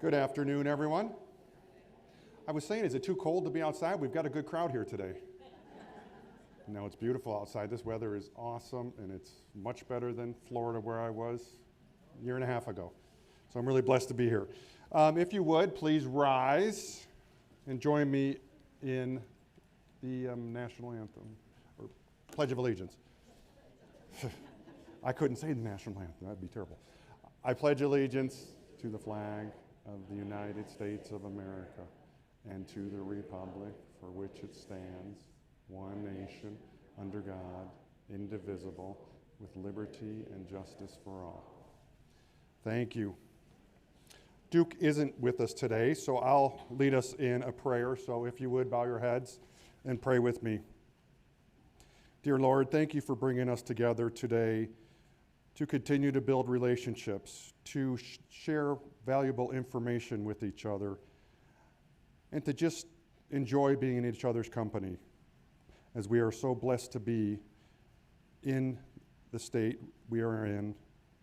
Good afternoon, everyone. I was saying, is it too cold to be outside? We've got a good crowd here today. No, it's beautiful outside. This weather is awesome, and it's much better than Florida, where I was a year and a half ago. So I'm really blessed to be here. If you would, please rise and join me in the national anthem, or Pledge of Allegiance. I couldn't say the national anthem. That'd be terrible. I pledge allegiance to the flag of the United States of America and to the republic for which it stands, one nation, under God, indivisible, with liberty and justice for all. Thank you. Duke isn't with us today, so I'll lead us in a prayer. So if you would, bow your heads and pray with me. Dear Lord, thank you for bringing us together today to continue to build relationships, to share valuable information with each other, and to just enjoy being in each other's company, as we are so blessed to be in the state we are in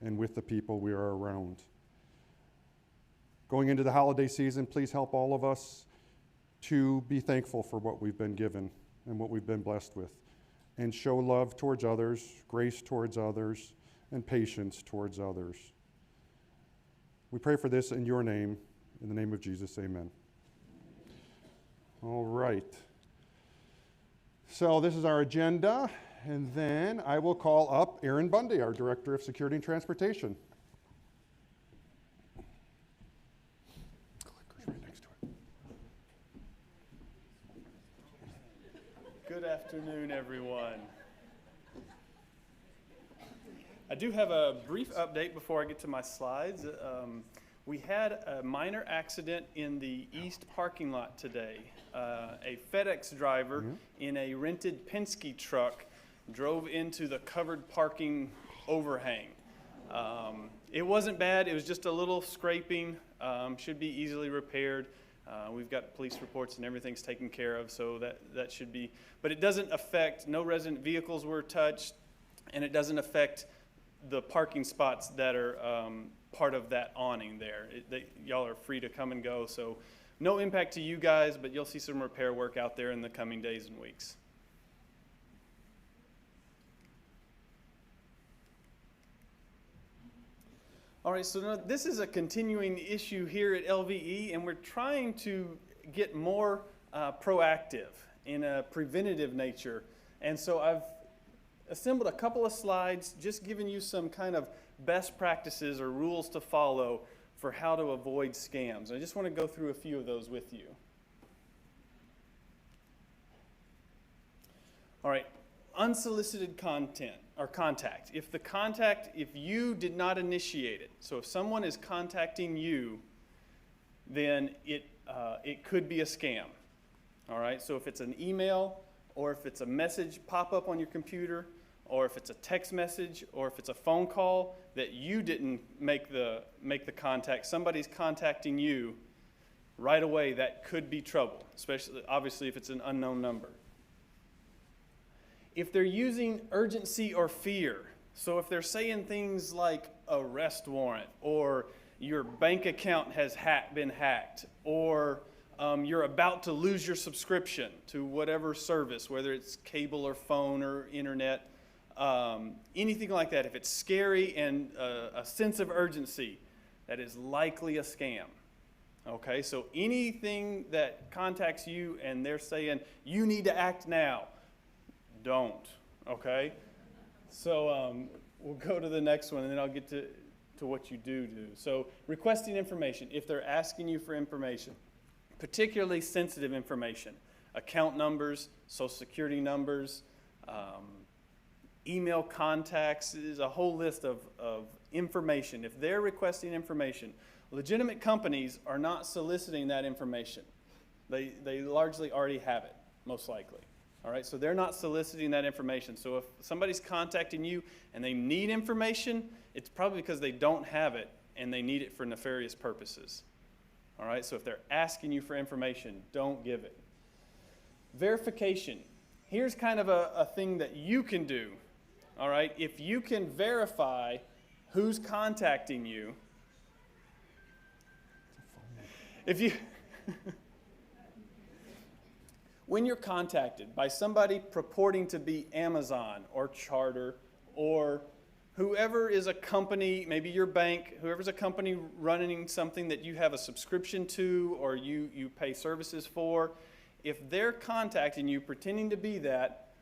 and with the people we are around. Going into the holiday season, please help all of us to be thankful for what we've been given and what we've been blessed with, and show love towards others, grace towards others, and patience towards others. We pray for this in your name, in the name of Jesus, amen. All right. So this is our agenda, and then I will call up Aaron Bundy, our Director of Security and Transportation. Clicker's right next to it. Good afternoon, everyone. I do have a brief update before I get to my slides. We had a minor accident in the east parking lot today. A FedEx driver in a rented Penske truck drove into the covered parking overhang. It wasn't bad. It was just a little scraping. Should be easily repaired. We've got police reports and everything's taken care of, so that should be. But it doesn't affect, no resident vehicles were touched, and it doesn't affect the parking spots that are part of that awning there. Y'all are free to come and go, so no impact to you guys, but you'll see some repair work out there in the coming days and weeks. All right, so now this is a continuing issue here at LVE, and we're trying to get more proactive in a preventative nature. And so I've assembled a couple of slides, just giving you some kind of best practices or rules to follow for how to avoid scams. I just want to go through a few of those with you. All right, unsolicited content or contact. If you did not initiate it, so if someone is contacting you, then it could be a scam. All right, so if it's an email, or if it's a message pop up on your computer, or if it's a text message, or if it's a phone call that you didn't make the contact, somebody's contacting you right away, that could be trouble, especially obviously if it's an unknown number. If they're using urgency or fear, so if they're saying things like arrest warrant, or your bank account has been hacked, or you're about to lose your subscription to whatever service, whether it's cable or phone or internet, anything like that. If it's scary and a sense of urgency, that is likely a scam. Okay, so anything that contacts you and they're saying, you need to act now, don't, okay? So we'll go to the next one, and then I'll get to what you do. So requesting information, if they're asking you for information, particularly sensitive information, account numbers, social security numbers, email contacts, is a whole list of information. If they're requesting information, legitimate companies are not soliciting that information. They largely already have it, most likely. All right, so they're not soliciting that information. So if somebody's contacting you and they need information, it's probably because they don't have it and they need it for nefarious purposes. All right, so if they're asking you for information, don't give it. Verification. Here's kind of a thing that you can do. All right, if you can verify who's contacting you, If you, when you're contacted by somebody purporting to be Amazon or Charter or whoever is a company, maybe your bank, whoever's a company running something that you have a subscription to or you pay services for, if they're contacting you pretending to be that,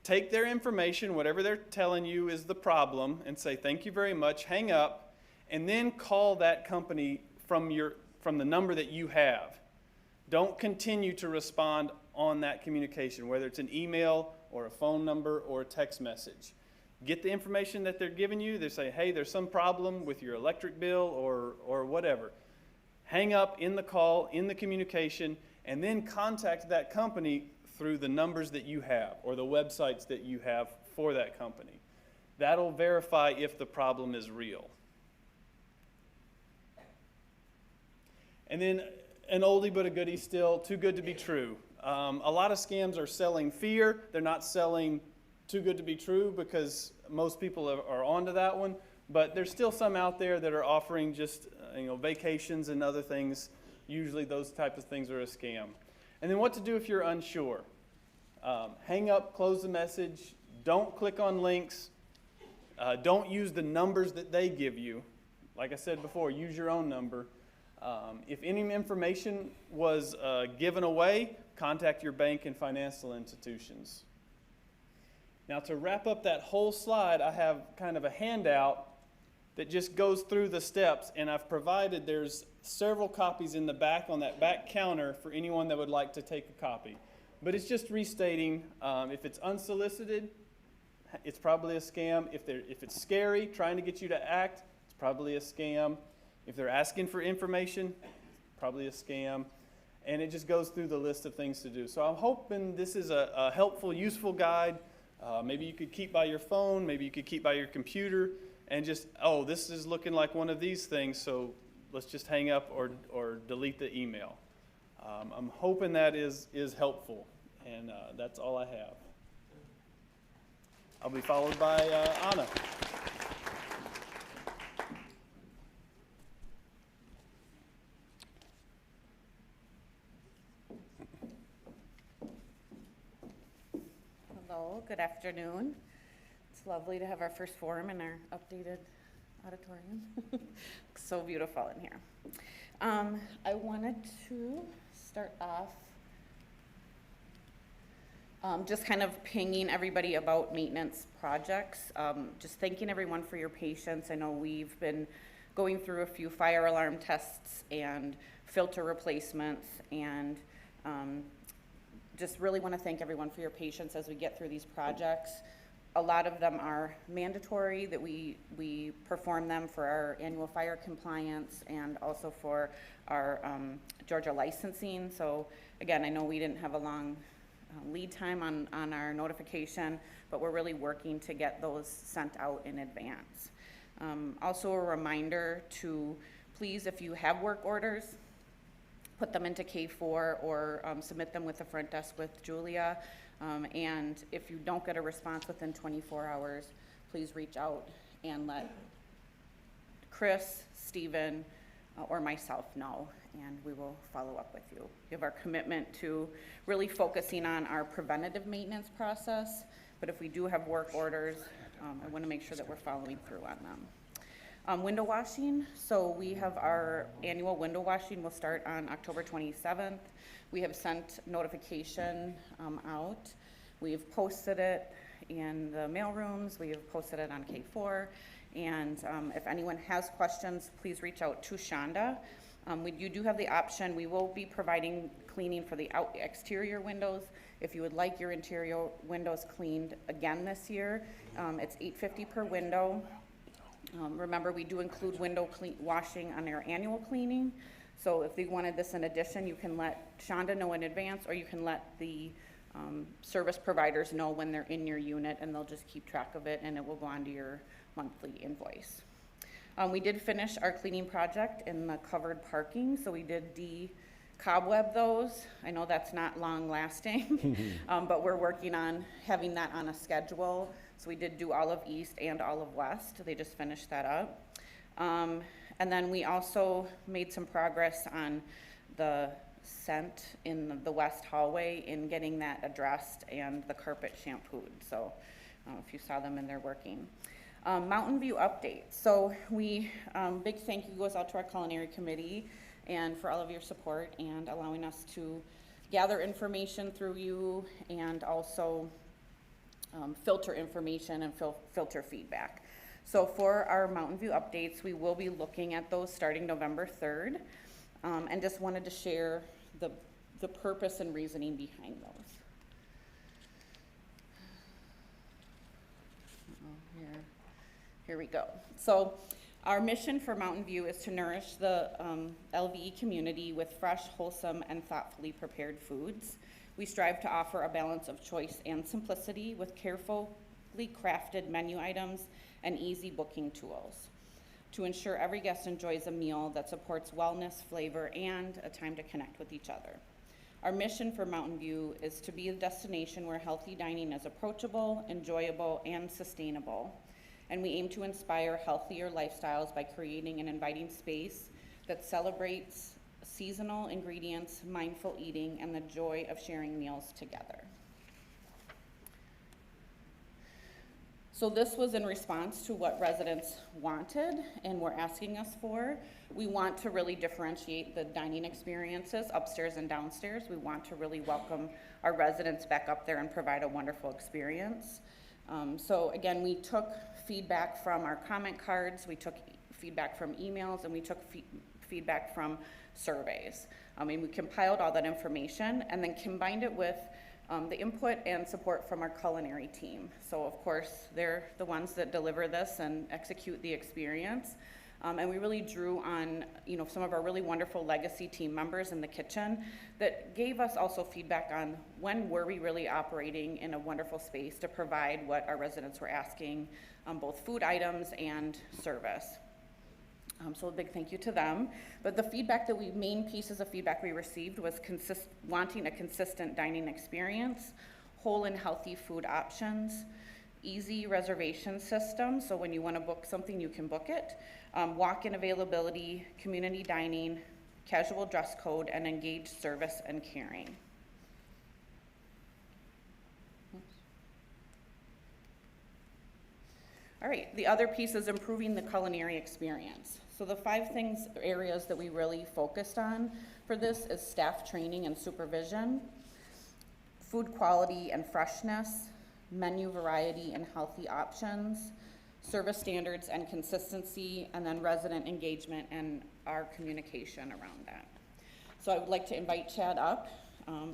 take their information, whatever they're telling you is the problem, and say thank you very much, hang up, and then call that company from the number that you have. Don't continue to respond on that communication, whether it's an email or a phone number or a text message. Get the information that they're giving you. They say, hey, there's some problem with your electric bill or whatever. Hang up in the call, in the communication, and then contact that company through the numbers that you have or the websites that you have for that company. That'll verify if the problem is real. And then an oldie but a goodie still, too good to be true. A lot of scams are selling fear. They're not selling too good to be true because most people are onto that one. But there's still some out there that are offering just vacations and other things. Usually those types of things are a scam. And then what to do if you're unsure. Hang up, close the message. Don't click on links. Don't use the numbers that they give you. Like I said before, use your own number. If any information was given away, contact your bank and financial institutions. Now to wrap up that whole slide, I have kind of a handout that just goes through the steps, and I've provided there's several copies in the back on that back counter for anyone that would like to take a copy. But it's just restating, if it's unsolicited, it's probably a scam. If it's scary, trying to get you to act, it's probably a scam. If they're asking for information, probably a scam. And it just goes through the list of things to do. So I'm hoping this is a helpful, useful guide. Maybe you could keep by your phone, maybe you could keep by your computer, and just, oh, this is looking like one of these things, so let's just hang up or delete the email. I'm hoping that is helpful, and that's all I have. I'll be followed by Anna. Hello, good afternoon. It's lovely to have our first forum in our updated auditorium. Looks so beautiful in here. I wanted to start off just kind of pinging everybody about maintenance projects. Just thanking everyone for your patience. I know we've been going through a few fire alarm tests and filter replacements, and just really want to thank everyone for your patience as we get through these projects. A lot of them are mandatory that we perform them for our annual fire compliance and also for our Georgia licensing. So again, I know we didn't have a long lead time on our notification, but we're really working to get those sent out in advance. Also a reminder to please, if you have work orders, put them into K4 or submit them with the front desk with Julia. And if you don't get a response within 24 hours, please reach out and let Chris, Stephen, or myself know, and we will follow up with you. We have our commitment to really focusing on our preventative maintenance process, but if we do have work orders, I want to make sure that we're following through on them. Window washing, so we have our annual window washing will start on October 27th. We have sent notification out. We've posted it in the mail rooms. We have posted it on K4. And if anyone has questions, please reach out to Shonda. You do have the option. We will be providing cleaning for the exterior windows. If you would like your interior windows cleaned again this year, it's $8.50 per window. Remember, we do include window washing on our annual cleaning. So if you wanted this in addition, you can let Shonda know in advance, or you can let the service providers know when they're in your unit, and they'll just keep track of it, and it will go onto your monthly invoice. We did finish our cleaning project in the covered parking, so we did de-cobweb those. I know that's not long lasting, but we're working on having that on a schedule. So we did do all of East and all of West. They just finished that up. And then we also made some progress on the scent in the west hallway in getting that addressed, and the carpet shampooed. So I don't know if you saw them and they're working. Mountain View update. So we, big thank you goes out to our culinary committee and for all of your support and allowing us to gather information through you, and also filter information and filter feedback. So for our Mountain View updates, we will be looking at those starting November 3rd, and just wanted to share the purpose and reasoning behind those. Here we go. So our mission for Mountain View is to nourish the LVE community with fresh, wholesome, and thoughtfully prepared foods. We strive to offer a balance of choice and simplicity with carefully crafted menu items and easy booking tools to ensure every guest enjoys a meal that supports wellness, flavor, and a time to connect with each other. Our mission for Mountain View is to be a destination where healthy dining is approachable, enjoyable, and sustainable. And we aim to inspire healthier lifestyles by creating an inviting space that celebrates seasonal ingredients, mindful eating, and the joy of sharing meals together. So this was in response to what residents wanted and were asking us for. We want to really differentiate the dining experiences upstairs and downstairs. We want to really welcome our residents back up there and provide a wonderful experience. So again, we took feedback from our comment cards, we took feedback from emails, and we took feedback from surveys. And we compiled all that information and then combined it with the input and support from our culinary team. So of course, they're the ones that deliver this and execute the experience. And we really drew on, some of our really wonderful legacy team members in the kitchen that gave us also feedback on when were we really operating in a wonderful space to provide what our residents were asking, both food items and service. So a big thank you to them. But the main pieces of feedback we received was wanting a consistent dining experience, whole and healthy food options, easy reservation system, so when you want to book something, you can book it, walk-in availability, community dining, casual dress code, and engaged service and caring. All right, the other piece is improving the culinary experience. So the 5 areas that we really focused on for this is staff training and supervision, food quality and freshness, menu variety and healthy options, service standards and consistency, and then resident engagement and our communication around that. So I would like to invite Chad up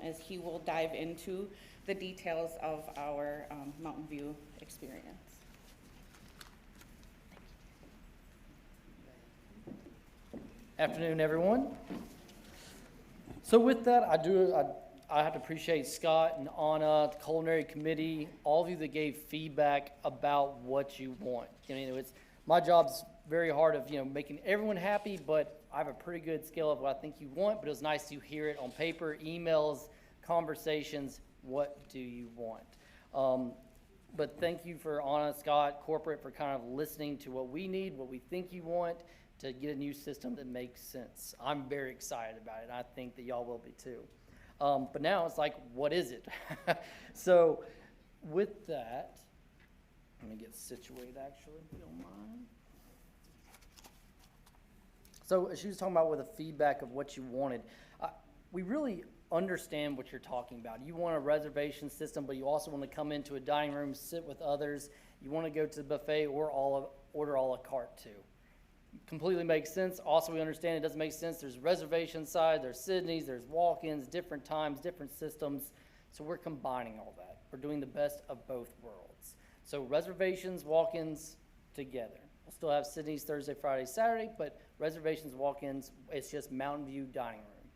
as he will dive into the details of our Mountain View experience. Afternoon, everyone. So with that, I have to appreciate Scott and Anna, the culinary committee, all of you that gave feedback about what you want. My job's very hard of making everyone happy, but I have a pretty good scale of what I think you want. But it was nice to hear it on paper, emails, conversations. What do you want? But thank you for Anna, Scott, corporate for kind of listening to what we need, what we think you want, to get a new system that makes sense. I'm very excited about it, and I think that y'all will be too. But now it's like, what is it? So with that, let me get situated actually, if you don't mind. So she was talking about with the feedback of what you wanted. We really understand what you're talking about. You want a reservation system, but you also want to come into a dining room, sit with others. You want to go to the buffet or order a la carte too. Completely makes sense. Also, we understand it doesn't make sense. There's reservation side, there's Sydney's, there's walk-ins, different times, different systems. So we're combining all that. We're doing the best of both worlds. So reservations, walk-ins together. We'll still have Sydney's Thursday, Friday, Saturday, but reservations, walk-ins, it's just Mountain View Dining Room.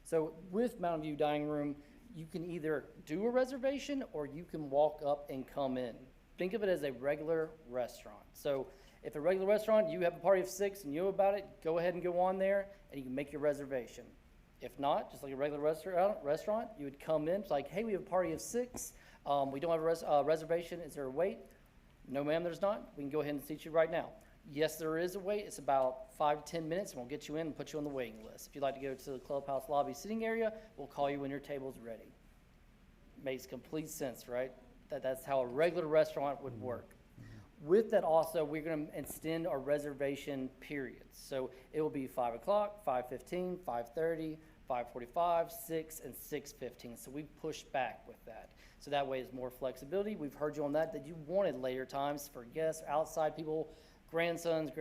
So with Mountain View Dining Room, you can either do a reservation or you can walk up and come in. Think of it as a regular restaurant. So if a regular restaurant, you have a party of 6 and you know about it, go ahead and go on there and you can make your reservation. If not, just like a regular restaurant, you would come in, it's like, hey, we have a party of 6. We don't have a reservation. Is there a wait? No, ma'am, there's not. We can go ahead and seat you right now. Yes, there is a wait. It's about 5 to 10 minutes, and we'll get you in and put you on the waiting list. If you'd like to go to the clubhouse lobby sitting area, we'll call you when your table's ready. Makes complete sense, right? That's how a regular restaurant would work. With that also, we're going to extend our reservation periods. So it will be 5 o'clock, 5:15, 5:30, 5:45, 6, and 6:15. So we've pushed back with that. So that way it's more flexibility. We've heard you on that you wanted later times for guests, outside people, grandsons,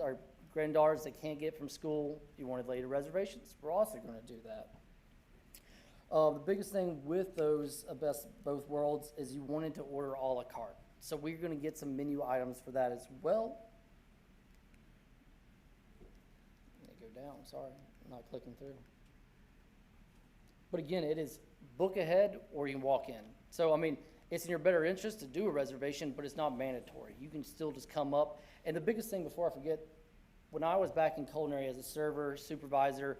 or granddaughters that can't get from school. If you wanted later reservations, we're also going to do that. The biggest thing with those best both worlds is you wanted to order a la carte. So we're going to get some menu items for that as well. Let me go down, sorry, I'm not clicking through. But again, it is book ahead or you can walk in. So, I mean, it's in your better interest to do a reservation, but it's not mandatory. You can still just come up. And the biggest thing, before I forget, when I was back in culinary as a server, supervisor,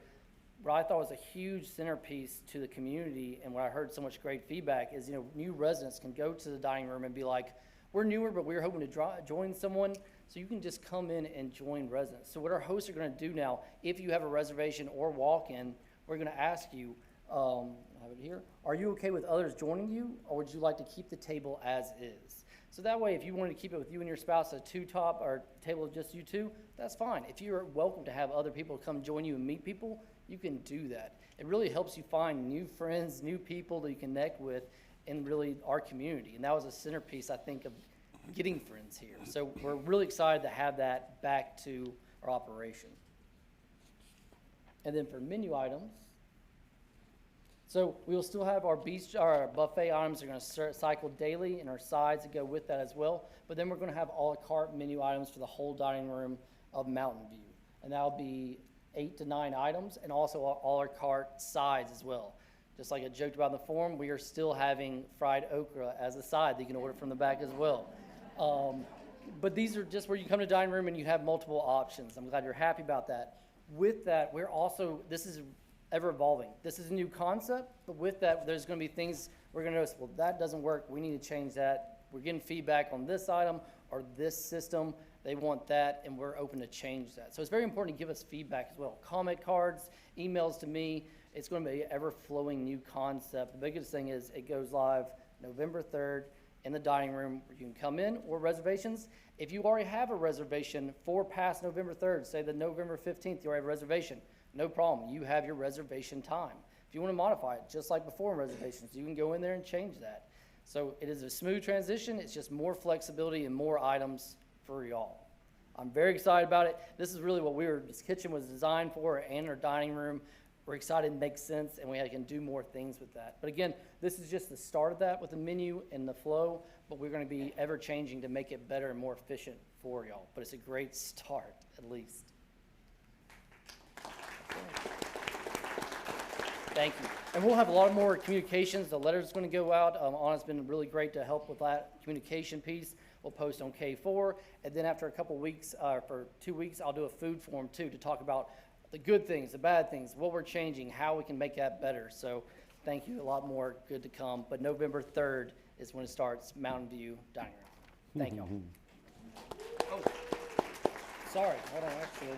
what I thought was a huge centerpiece to the community, and what I heard so much great feedback is, new residents can go to the dining room and be like, we're newer, but we're hoping to join someone. So you can just come in and join residents. So what our hosts are going to do now, if you have a reservation or walk-in, we're going to ask you, I have it here, are you okay with others joining you, or would you like to keep the table as is? So that way, if you wanted to keep it with you and your spouse, a two-top or table of just you two, that's fine. If you're welcome to have other people come join you and meet people, you can do that. It really helps you find new friends, new people that you connect with in really our community. And that was a centerpiece, I think, of getting friends here. So we're really excited to have that back to our operation. And then for menu items, so we will still have our buffet items are going to cycle daily, and our sides that go with that as well. But then we're going to have a la carte menu items for the whole dining room of Mountain View. And that'll be 8 to 9 items, and also a la carte sides as well. Just like I joked about in the forum, we are still having fried okra as a side that you can order from the back as well. But these are just where you come to the dining room and you have multiple options. I'm glad you're happy about that. With that, this is ever evolving. This is a new concept, but with that, there's going to be things we're going to notice, well, that doesn't work. We need to change that. We're getting feedback on this item or this system. They want that, and we're open to change that. So it's very important to give us feedback as well. Comment cards, emails to me. It's going to be an ever-flowing new concept. The biggest thing is it goes live November 3rd in the dining room where you can come in, or reservations. If you already have a reservation for past November 3rd, say the November 15th, you already have a reservation, no problem. You have your reservation time. If you want to modify it, just like before in reservations, you can go in there and change that. So it is a smooth transition. It's just more flexibility and more items for y'all. I'm very excited about it. This is really what this kitchen was designed for, and our dining room. We're excited, it makes sense, and we can do more things with that. But again, this is just the start of that with the menu and the flow, but we're going to be ever changing to make it better and more efficient for y'all. But it's a great start, at least. Thank you. And we'll have a lot more communications. The letter's going to go out. Anna's been really great to help with that communication piece. We'll post on K4. And then after a couple weeks, for 2 weeks, I'll do a food forum too to talk about the good things, the bad things, what we're changing, how we can make that better. So thank you. A lot more good to come. But November 3rd is when it starts, Mountain View Dining Room. Thank y'all. Oh, sorry. Hold on, actually.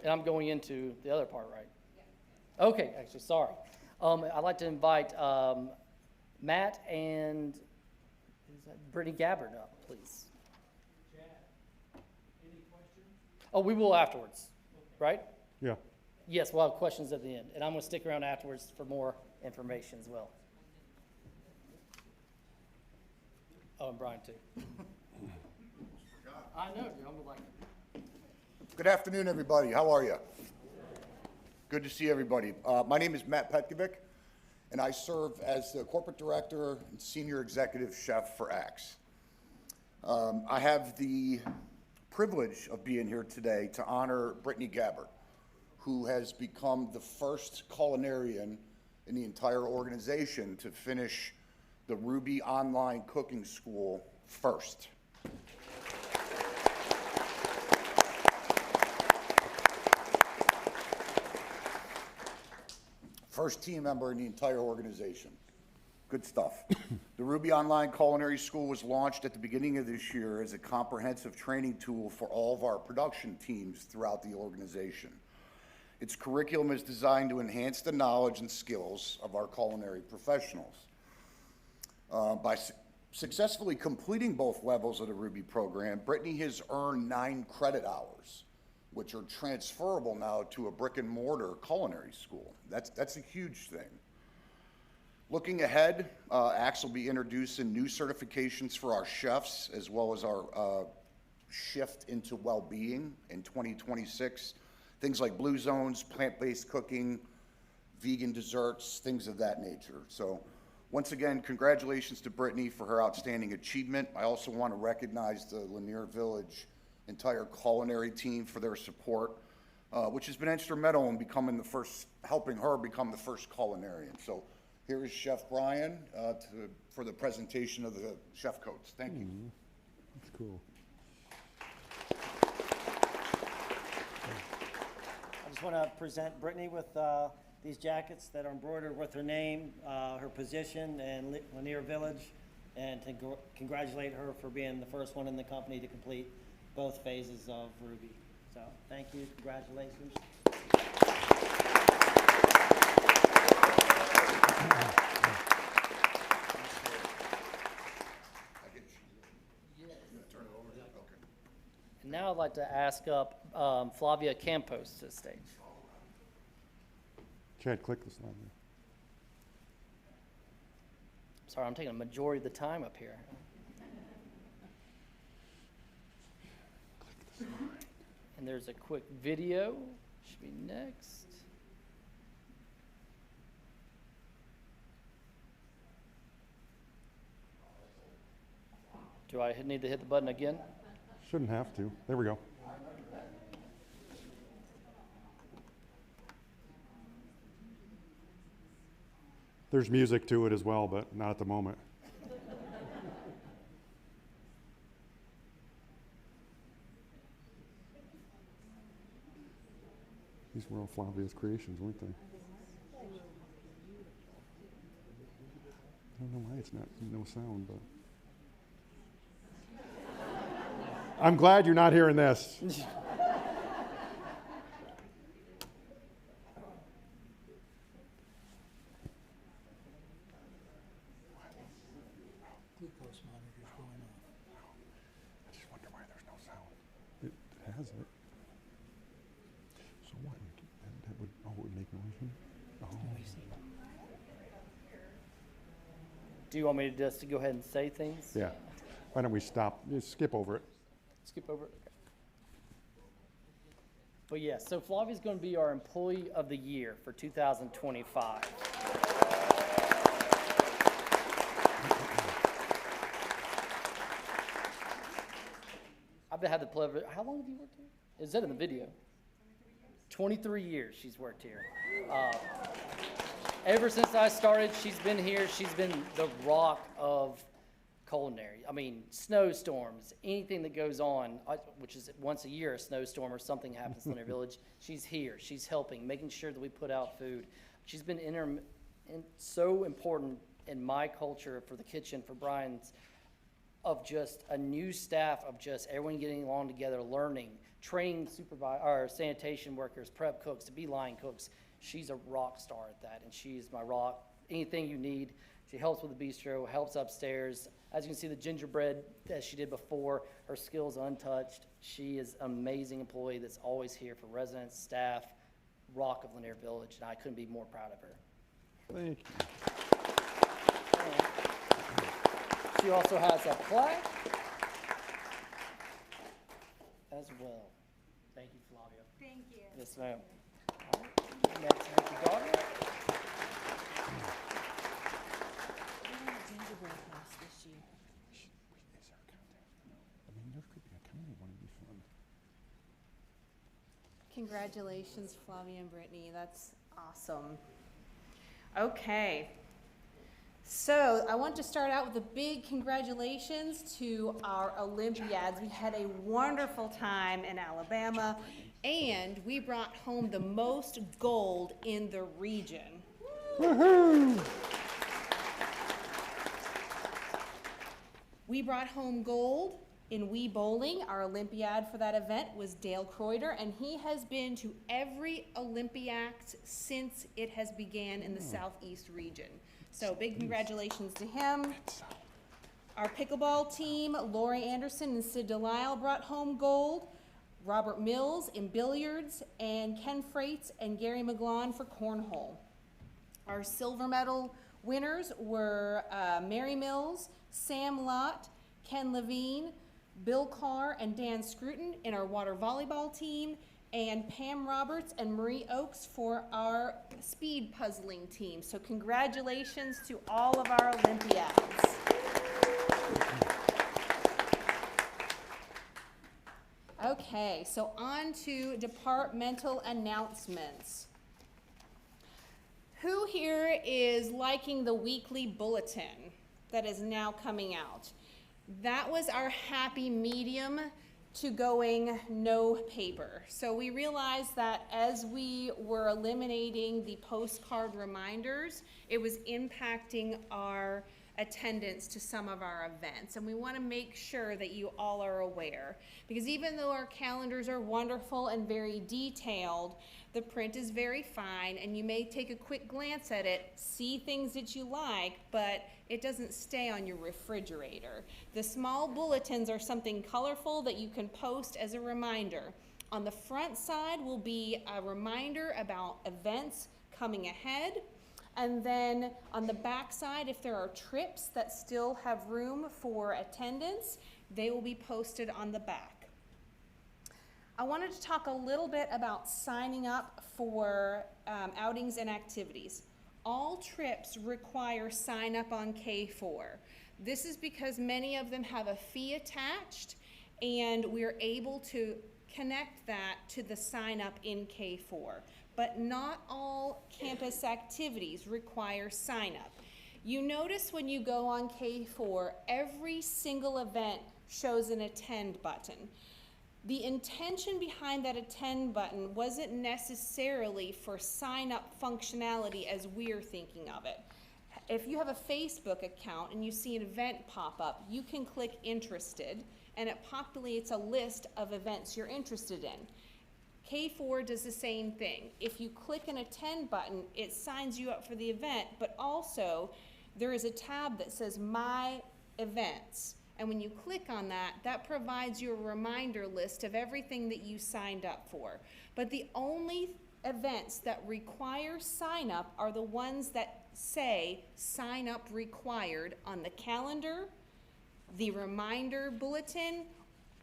And I'm going into the other part, right? Okay, actually, sorry. I'd like to invite Matt and Brittany Gabbard up, please. Chad, any questions? Oh, we will afterwards, right? Yeah. Yes, we'll have questions at the end. And I'm going to stick around afterwards for more information as well. Oh, and Brian, too. I know, dude. I'm like... Good afternoon, everybody. How are you? Good to see everybody. My name is Matt Petkovic, and I serve as the corporate director and senior executive chef for Axe. I have the privilege of being here today to honor Brittany Gabbard, who has become the first culinarian in the entire organization to finish the Ruby Online Cooking School first. First team member in the entire organization. Good stuff. The Ruby Online Culinary School was launched at the beginning of this year as a comprehensive training tool for all of our production teams throughout the organization. Its curriculum is designed to enhance the knowledge and skills of our culinary professionals. By successfully completing both levels of the Ruby program, Brittany has earned 9 credit hours, which are transferable now to a brick and mortar culinary school. That's a huge thing. Looking ahead, ACTS will be introducing new certifications for our chefs as well as our shift into well-being in 2026. Things like blue zones, plant-based cooking, vegan desserts, things of that nature. So once again, congratulations to Brittany for her outstanding achievement. I also want to recognize the Lanier Village entire culinary team for their support, which has been instrumental in helping her become the first culinarian. So here is Chef Brian for the presentation of the chef coats. Thank you. That's cool. I just want to present Brittany with these jackets that are embroidered with her name, her position, and Lanier Village, and to congratulate her for being the first one in the company to complete both phases of Ruby. So thank you, congratulations. And now I'd like to ask up Flavia Campos to the stage. Chad, click this line. Sorry, I'm taking a majority of the time up here. And there's a quick video, should be next. Do I need to hit the button again? Shouldn't have to. There we go. There's music to it as well, but not at the moment. These were all Flavia's creations, weren't they? I don't know why it's not no sound, but I'm glad you're not hearing this. Glucose monitor's going off. I just wonder why there's no sound. It has it. So what? That would, it would make noise. Oh. Do you want me to just go ahead and say things? Yeah. Why don't we stop? Just skip over it. Skip over it. Okay. But yeah, so Flavia's going to be our Employee of the Year for 2025. I've had the pleasure. How long have you worked here? Is that in the video? 23 years she's worked here. Ever since I started, she's been here. She's been the rock of culinary. I mean, snowstorms, anything that goes on, which is once a year, a snowstorm or something happens in their village, she's here. She's helping, making sure that we put out food. She's been so important in my culture for the kitchen, for Brian's, of just a new staff, of just everyone getting along together, learning, training our sanitation workers, prep cooks to be line cooks. She's a rock star at that, and she's my rock. Anything you need, she helps with the bistro, helps upstairs. As you can see, the gingerbread that she did before, her skills untouched. She is an amazing employee that's always here for residents, staff, rock of Lanier Village, and I couldn't be more proud of her. Thank you. She also has a plaque as well. Thank you, Flavia. Thank you. Yes, ma'am. All right. Next, Vicky Gardner. Gingerbread house this year. Is there a contest? I mean, there could be a county one. It'd be fun. Congratulations, Flavia and Brittany. That's awesome. Okay. So I want to start out with a big congratulations to our Olympiads. We had a wonderful time in Alabama, and we brought home the most gold in the region. Woohoo! We brought home gold in Wii Bowling. Our Olympiad for that event was Dale Croyder, and he has been to every Olympiad since it has began in the Southeast region. So big congratulations to him. Our pickleball team, Lori Anderson and Sid Delisle, brought home gold. Robert Mills in billiards, and Ken Freitz and Gary McGlon for cornhole. Our silver medal winners were Mary Mills, Sam Lott, Ken Levine, Bill Carr, and Dan Scruton in our water volleyball team, and Pam Roberts and Marie Oakes for our speed puzzling team. So congratulations to all of our Olympiads. Okay, so on to departmental announcements. Who here is liking the weekly bulletin that is now coming out? That was our happy medium to going no paper. So we realized that as we were eliminating the postcard reminders, it was impacting our attendance to some of our events, and we want to make sure that you all are aware, because even though our calendars are wonderful and very detailed, the print is very fine, and you may take a quick glance at it, see things that you like, but it doesn't stay on your refrigerator. The small bulletins are something colorful that you can post as a reminder. On the front side will be a reminder about events coming ahead. And then on the back side, if there are trips that still have room for attendance, they will be posted on the back. I wanted to talk a little bit about signing up for outings and activities. All trips require sign up on K4. This is because many of them have a fee attached, and we're able to connect that to the sign up in K4. But not all campus activities require sign up. You notice when you go on K4, every single event shows an attend button. The intention behind that attend button wasn't necessarily for sign up functionality as we're thinking of it. If you have a Facebook account and you see an event pop up, you can click interested, and it populates a list of events you're interested in. K4 does the same thing. If you click an attend button, it signs you up for the event, but also there is a tab that says My Events. And when you click on that, that provides you a reminder list of everything that you signed up for. But the only events that require sign up are the ones that say sign up required on the calendar, the reminder bulletin,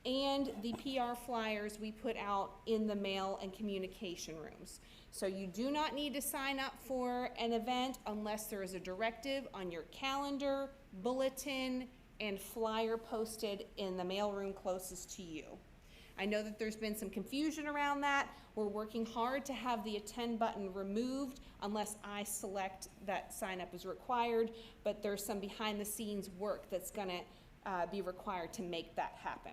and the PR flyers we put out in the mail and communication rooms. So you do not need to sign up for an event unless there is a directive on your calendar, bulletin, and flyer posted in the mailroom closest to you. I know that there's been some confusion around that. We're working hard to have the attend button removed unless I select that sign up is required, but there's some behind the scenes work that's gonna be required to make that happen.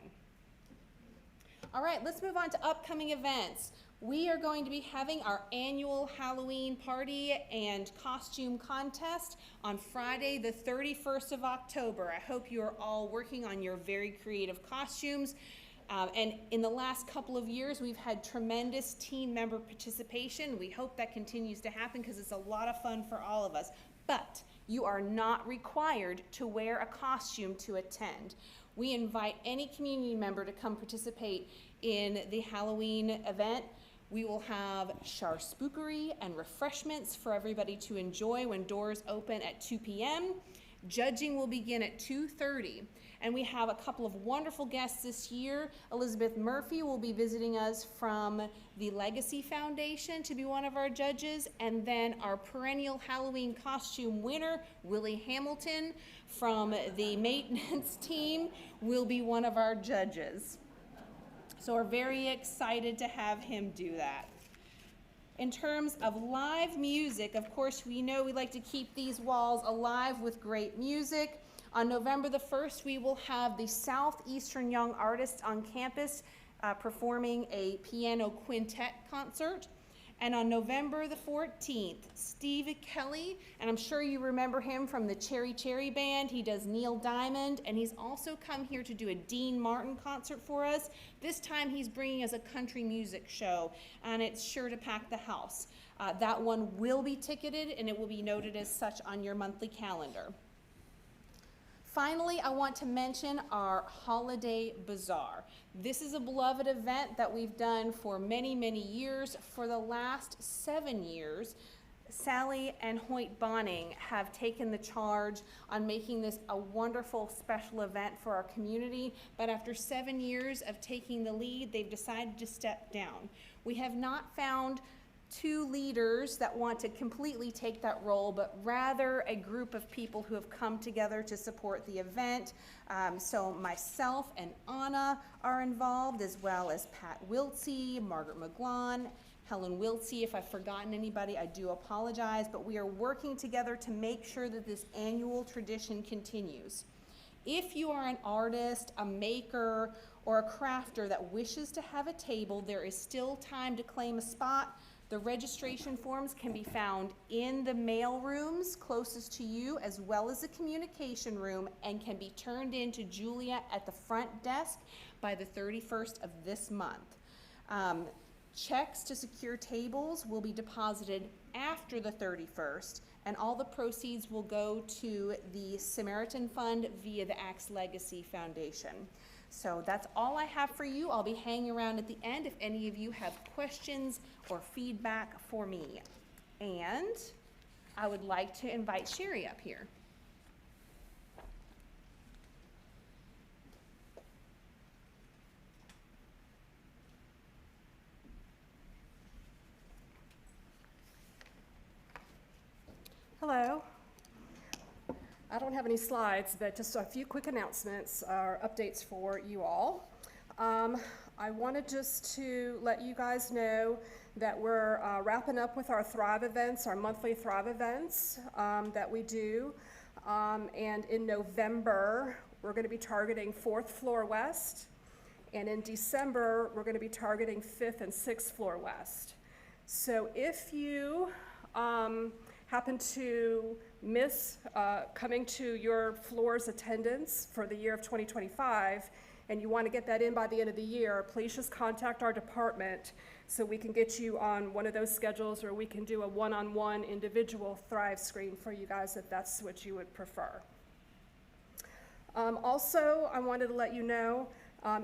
All right, let's move on to upcoming events. We are going to be having our annual Halloween party and costume contest on Friday, the 31st of October. I hope you are all working on your very creative costumes. And in the last couple of years, we've had tremendous team member participation. We hope that continues to happen because it's a lot of fun for all of us. But you are not required to wear a costume to attend. We invite any community member to come participate in the Halloween event. We will have char spookery and refreshments for everybody to enjoy when doors open at 2 p.m. Judging will begin at 2:30. And we have a couple of wonderful guests this year. Elizabeth Murphy will be visiting us from the Legacy Foundation to be one of our judges. And then our perennial Halloween costume winner, Willie Hamilton from the maintenance team, will be one of our judges. So we're very excited to have him do that. In terms of live music, of course, we know we like to keep these walls alive with great music. On November the 1st, we will have the Southeastern Young Artists on campus performing a piano quintet concert. And on November the 14th, Steve Kelly, and I'm sure you remember him from the Cherry Cherry Band. He does Neil Diamond, and he's also come here to do a Dean Martin concert for us. This time he's bringing us a country music show, and it's sure to pack the house. That one will be ticketed, and it will be noted as such on your monthly calendar. Finally, I want to mention our Holiday Bazaar. This is a beloved event that we've done for many, many years. For the last 7 years, Sally and Hoyt Bonning have taken the charge on making this a wonderful special event for our community, but after 7 years of taking the lead, they've decided to step down. We have not found two leaders that want to completely take that role, but rather a group of people who have come together to support the event. So myself and Anna are involved, as well as Pat Wiltsey, Margaret McGlon, Helen Wiltsey. If I've forgotten anybody, I do apologize, but we are working together to make sure that this annual tradition continues. If you are an artist, a maker, or a crafter that wishes to have a table, there is still time to claim a spot. The registration forms can be found in the mail rooms closest to you, as well as the communication room, and can be turned in to Julia at the front desk by the 31st of this month. Checks to secure tables will be deposited after the 31st, and all the proceeds will go to the Samaritan Fund via the Axe Legacy Foundation. So that's all I have for you. I'll be hanging around at the end if any of you have questions or feedback for me. And I would like to invite Sherry up here. Hello. I don't have any slides, but just a few quick announcements or updates for you all. I wanted just to let you guys know that we're wrapping up with our Thrive events, our monthly Thrive events that we do. And in November, we're going to be targeting 4th floor west. And in December, we're going to be targeting 5th and 6th floor west. So if you happen to miss coming to your floor's attendance for the year of 2025, and you want to get that in by the end of the year, please just contact our department so we can get you on one of those schedules, or we can do a one-on-one individual Thrive screen for you guys if that's what you would prefer. Also, I wanted to let you know,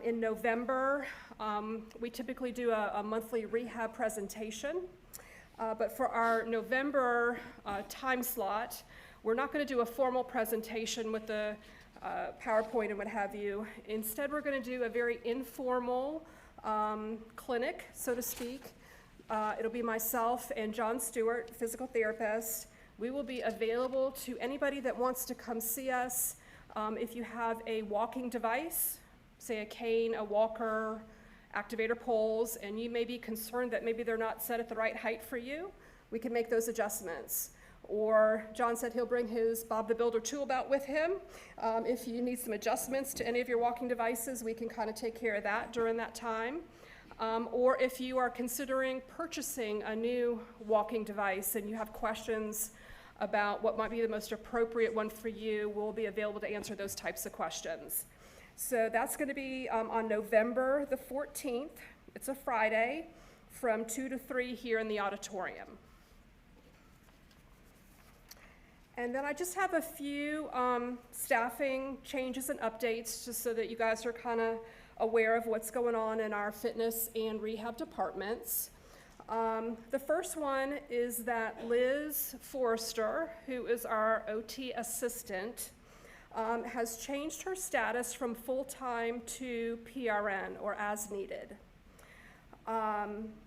in November, we typically do a monthly rehab presentation. But for our November time slot, we're not going to do a formal presentation with the PowerPoint and what have you. Instead, we're going to do a very informal clinic, so to speak. It'll be myself and John Stewart, physical therapist. We will be available to anybody that wants to come see us. If you have a walking device, say a cane, a walker, activator poles, and you may be concerned that maybe they're not set at the right height for you, we can make those adjustments. Or John said he'll bring his Bob the Builder tool belt with him. If you need some adjustments to any of your walking devices, we can kind of take care of that during that time. Or if you are considering purchasing a new walking device and you have questions about what might be the most appropriate one for you, we'll be available to answer those types of questions. So that's going to be on November the 14th. It's a Friday from 2 to 3 here in the auditorium. And then I just have a few staffing changes and updates just so that you guys are kind of aware of what's going on in our fitness and rehab departments. The first one is that Liz Forrester, who is our OT assistant, has changed her status from full-time to PRN, or as needed.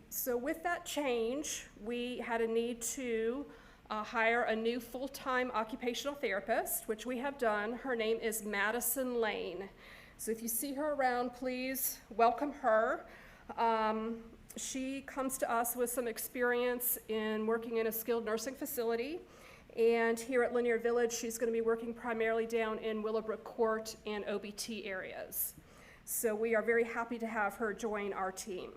So with that change, we had a need to hire a new full-time occupational therapist, which we have done. Her name is Madison Lane. So if you see her around, please welcome her. She comes to us with some experience in working in a skilled nursing facility. And here at Linear Village, she's going to be working primarily down in Willowbrook Court and OBT areas. So we are very happy to have her join our team.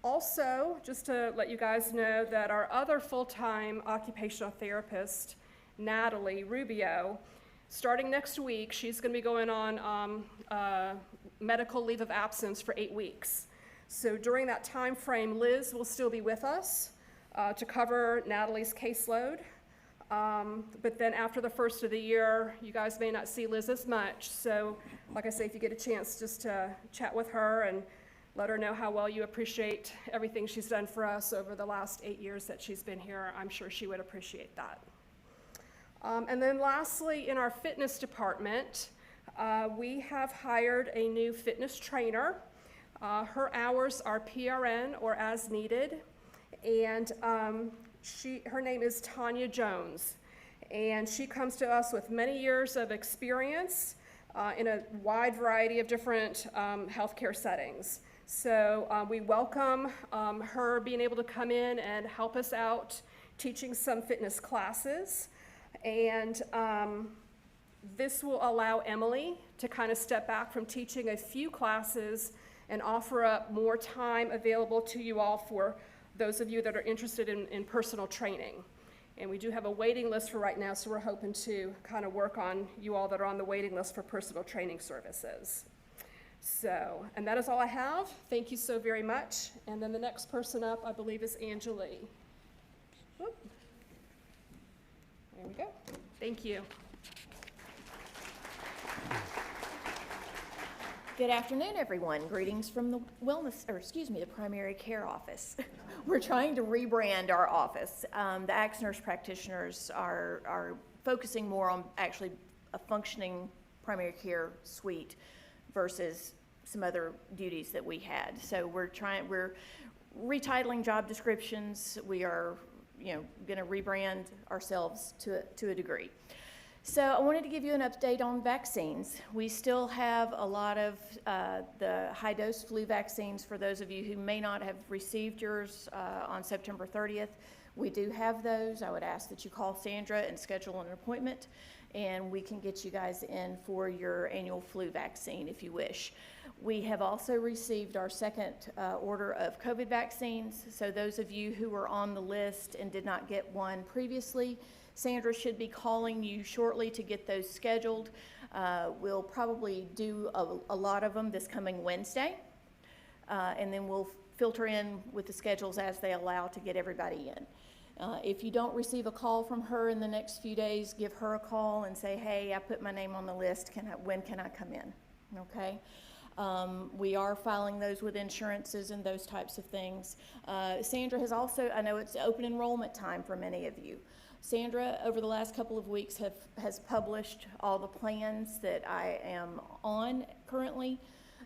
Also, just to let you guys know that our other full-time occupational therapist, Natalie Rubio, starting next week, she's going to be going on medical leave of absence for 8 weeks. So during that time frame, Liz will still be with us to cover Natalie's caseload. But then after the first of the year, you guys may not see Liz as much. So like I say, if you get a chance just to chat with her and let her know how well you appreciate everything she's done for us over the last 8 years that she's been here, I'm sure she would appreciate that. And then lastly, in our fitness department, we have hired a new fitness trainer. Her hours are PRN or as needed, and her name is Tanya Jones, and she comes to us with many years of experience in a wide variety of different healthcare settings. So we welcome her being able to come in and help us out teaching some fitness classes. And this will allow Emily to kind of step back from teaching a few classes and offer up more time available to you all for those of you that are interested in personal training. And we do have a waiting list for right now, so we're hoping to kind of work on you all that are on the waiting list for personal training services. So, and that is all I have. Thank you so very much. And then the next person up, I believe, is Angelie. Whoop. There we go. Thank you. Good afternoon, everyone. Greetings from the the primary care office. We're trying to rebrand our office. The ACTS nurse practitioners are focusing more on actually a functioning primary care suite versus some other duties that we had. So we're retitling job descriptions. We are, going to rebrand ourselves to a degree. So I wanted to give you an update on vaccines. We still have a lot of the high-dose flu vaccines for those of you who may not have received yours on September 30th. We do have those. I would ask that you call Sandra and schedule an appointment, and we can get you guys in for your annual flu vaccine if you wish. We have also received our second order of COVID vaccines. So those of you who were on the list and did not get one previously, Sandra should be calling you shortly to get those scheduled. We'll probably do a lot of them this coming Wednesday, and then we'll filter in with the schedules as they allow to get everybody in. If you don't receive a call from her in the next few days, give her a call and say, hey, I put my name on the list. When can I come in? Okay. We are filing those with insurances and those types of things. Sandra has also, I know it's open enrollment time for many of you. Sandra, over the last couple of weeks, has published all the plans that I am on currently.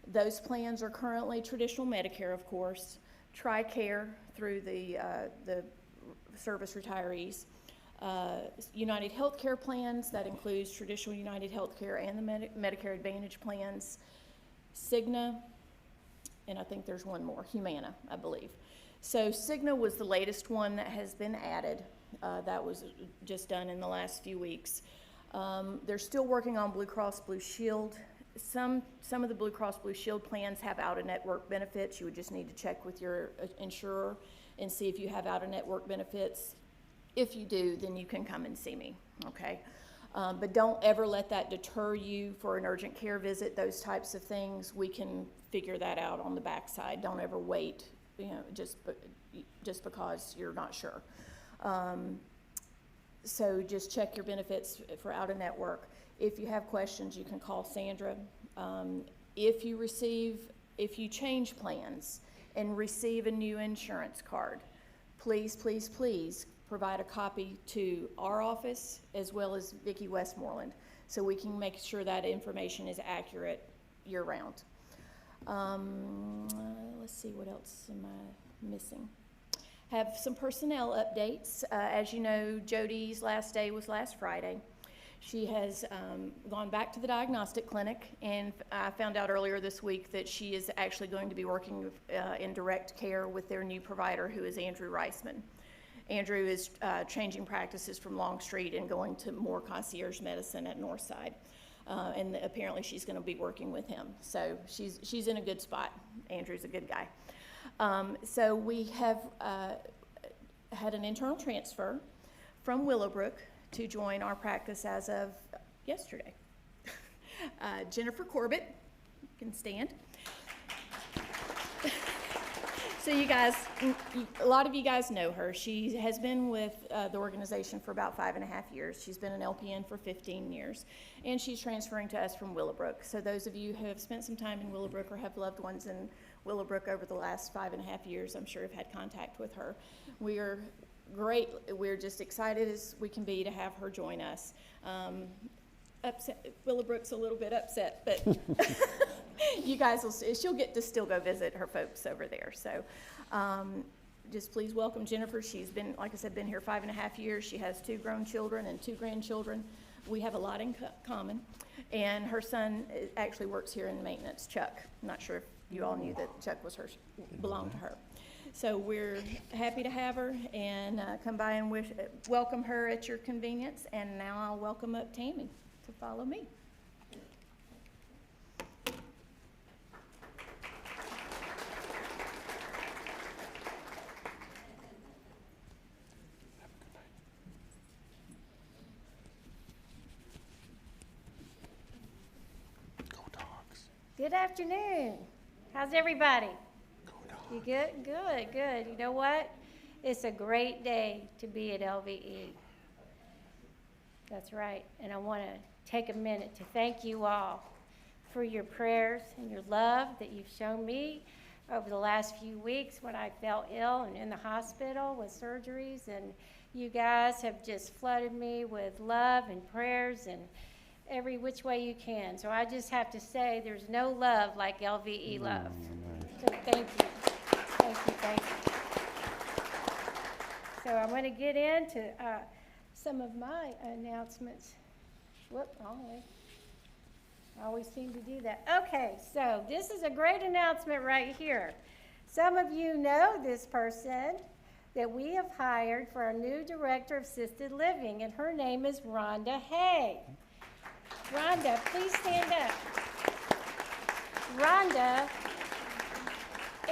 Those plans are currently traditional Medicare, of course, TRICARE through the service retirees, United Healthcare plans, that includes traditional United Healthcare and the Medicare Advantage plans, Cigna, and I think there's one more, Humana, I believe. So Cigna was the latest one that has been added. That was just done in the last few weeks. They're still working on Blue Cross Blue Shield. Some of the Blue Cross Blue Shield plans have out-of-network benefits. You would just need to check with your insurer and see if you have out-of-network benefits. If you do, then you can come and see me, okay? But don't ever let that deter you for an urgent care visit, those types of things. We can figure that out on the backside. Don't ever wait, just because you're not sure. So just check your benefits for out-of-network. If you have questions, you can call Sandra. If you change plans and receive a new insurance card, please, please, please provide a copy to our office as well as Vicki Westmoreland so we can make sure that information is accurate year-round. Let's see, what else am I missing? Have some personnel updates. As you know, Jody's last day was last Friday. She has gone back to the diagnostic clinic, and I found out earlier this week that she is actually going to be working in direct care with their new provider, who is Andrew Reisman. Andrew is changing practices from Longstreet and going to more concierge medicine at Northside. And apparently she's going to be working with him. So she's in a good spot. Andrew's a good guy. So we have had an internal transfer from Willowbrook to join our practice as of yesterday. Jennifer Corbett, you can stand. So you guys, a lot of you guys know her. She has been with the organization for about 5.5 years. She's been an LPN for 15 years, and she's transferring to us from Willowbrook. So those of you who have spent some time in Willowbrook or have loved ones in Willowbrook over the last 5.5 years, I'm sure have had contact with her. We are great. We're just excited as we can be to have her join us. Willowbrook's a little bit upset, but you guys will see. She'll get to still go visit her folks over there. So just please welcome Jennifer. She's been, like I said, been here 5.5 years. She has 2 grown children and 2 grandchildren. We have a lot in common. And her son actually works here in maintenance, Chuck. I'm not sure if you all knew that Chuck was belonged to her. So we're happy to have her and come by and welcome her at your convenience. And now I'll welcome up Tammy to follow me. Go Dogs. Good afternoon. How's everybody? You good? Good, good. You know what? It's a great day to be at LVE. That's right. And I want to take a minute to thank you all for your prayers and your love that you've shown me over the last few weeks when I fell ill and in the hospital with surgeries. And you guys have just flooded me with love and prayers and every which way you can. So I just have to say there's no love like LVE love. So thank you. Thank you, thank you. So I'm going to get into some of my announcements. Whoop, wrong way. I always seem to do that. Okay, so this is a great announcement right here. Some of you know this person that we have hired for our new Director of Assisted Living, and her name is Rhonda Hay. Rhonda, please stand up. Rhonda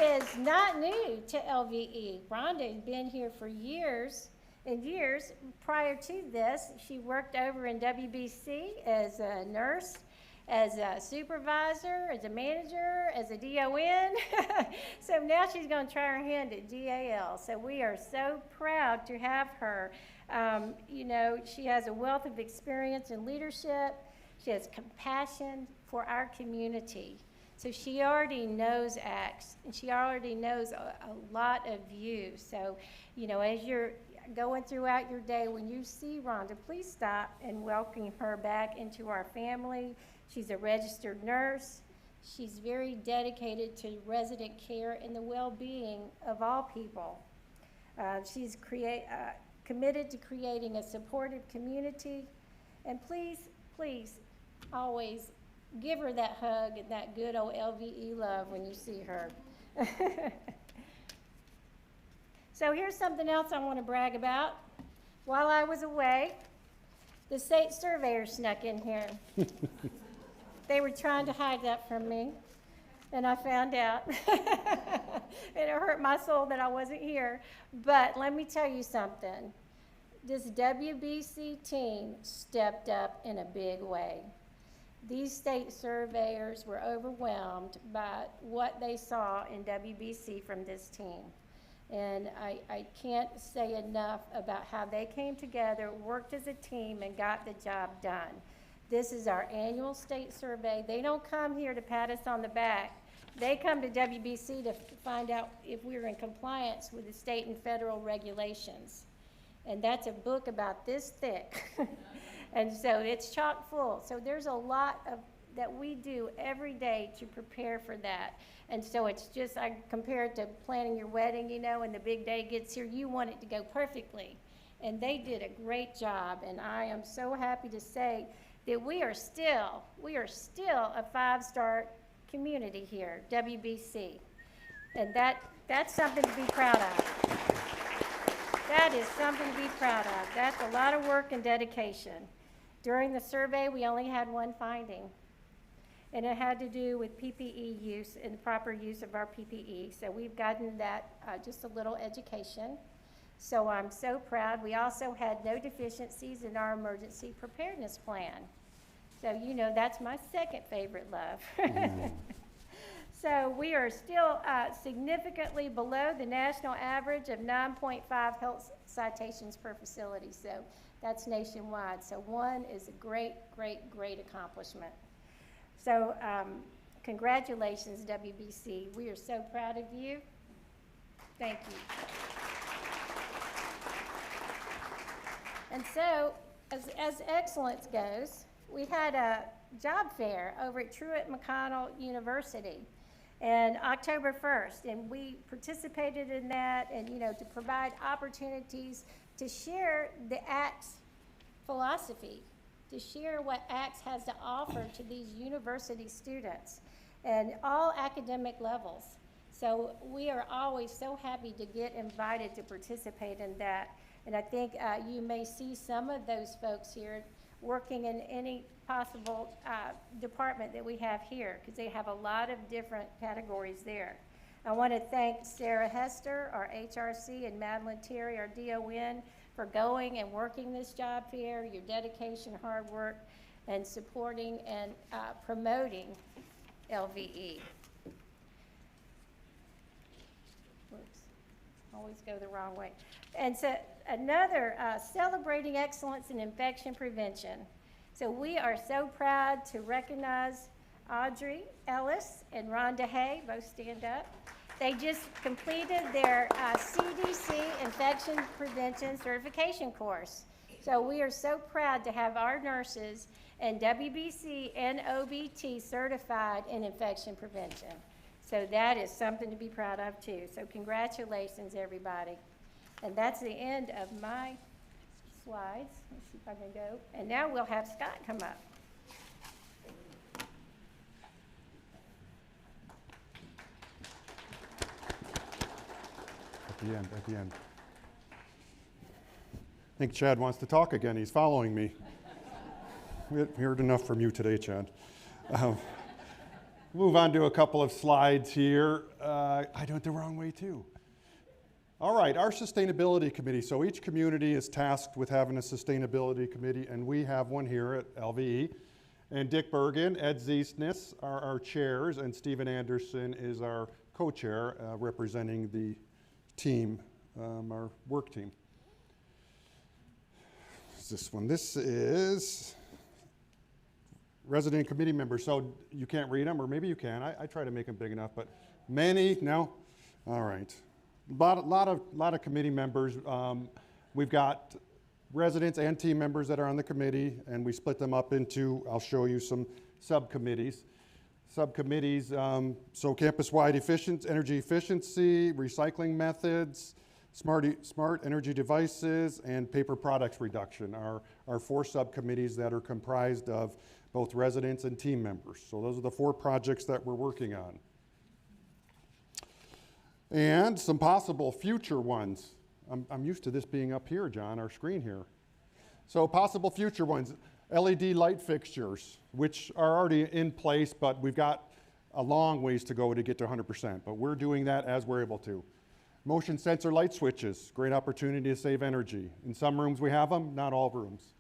is not new to LVE. Rhonda has been here for years and years. Prior to this, she worked over in WBC as a nurse, as a supervisor, as a manager, as a DON. So now she's going to try her hand at GAL. So we are so proud to have her. You know, she has a wealth of experience in leadership. She has compassion for our community. So she already knows ACTS, and she already knows a lot of you. So, you know, as you're going throughout your day, when you see Rhonda, please stop and welcome her back into our family. She's a registered nurse. She's very dedicated to resident care and the well-being of all people. She's committed to creating a supportive community. And please, please, always give her that hug and that good old LVE love when you see her. So here's something else I want to brag about. While I was away, the state surveyor snuck in here. They were trying to hide that from me, and I found out. And it hurt my soul that I wasn't here. But let me tell you something. This WBC team stepped up in a big way. These state surveyors were overwhelmed by what they saw in WBC from this team. And I can't say enough about how they came together, worked as a team, and got the job done. This is our annual state survey. They don't come here to pat us on the back. They come to WBC to find out if we're in compliance with the state and federal regulations. And that's a book about this thick. And so it's chock full. So there's a lot that we do every day to prepare for that. And so it's just, I compare it to planning your wedding, you know, and the big day gets here, you want it to go perfectly. And they did a great job. And I am so happy to say that we are still a 5-star community here, WBC. And that's something to be proud of. That is something to be proud of. That's a lot of work and dedication. During the survey, we only had one finding. and it had to do with PPE use and the proper use of our PPE. So we've gotten that, just a little education. So I'm so proud. We also had no deficiencies in our emergency preparedness plan. So, you know, that's my second favorite love. So we are still significantly below the national average of 9.5 health citations per facility. So that's nationwide. So one is a great, great, great accomplishment. So congratulations, WBC. We are so proud of you. Thank you. And so, as excellence goes, we had a job fair over at Truett McConnell University and October 1st, and we participated in that, and you know, to provide opportunities to share the ACTS philosophy, to share what ACTS has to offer to these university students and all academic levels. So we are always so happy to get invited to participate in that. And I think you may see some of those folks here working in any possible department that we have here, because they have a lot of different categories there. I want to thank Sarah Hester, our HRC, and Madeline Terry, our DON, for going and working this job fair, your dedication, hard work, and supporting and promoting LVE. Whoops, always go the wrong way. And so another, celebrating excellence in infection prevention. So we are so proud to recognize Audrey Ellis and Rhonda Hay, both stand up. They just completed their CDC infection prevention certification course. So we are so proud to have our nurses and WBC and OBT certified in infection prevention. So that is something to be proud of too. So congratulations, everybody. And that's the end of my slides. Let's see if I can go. And now we'll have Scott come up. At the end. I think Chad wants to talk again. He's following me. We heard enough from you today, Chad. Move on to a couple of slides here. I do it the wrong way too. All right, our sustainability committee. So each community is tasked with having a sustainability committee, and we have one here at LVE. And Dick Bergen, Ed Ziesness are our chairs, and Stephen Anderson is our co-chair representing the team, our work team. This one. This is resident committee members. So you can't read them, or maybe you can. I try to make them big enough, but many, no? All right. Lot of committee members. We've got residents and team members that are on the committee, and we split them up into, I'll show you some subcommittees. So campus-wide energy efficiency, recycling methods, smart energy devices, and paper products reduction are 4 subcommittees that are comprised of both residents and team members. So those are the 4 projects that we're working on. And some possible future ones. I'm used to this being up here, John, our screen here. So possible future ones, LED light fixtures, which are already in place, but we've got a long ways to go to get to 100%, but we're doing that as we're able to. Motion sensor light switches, great opportunity to save energy. In some rooms we have them, not all rooms.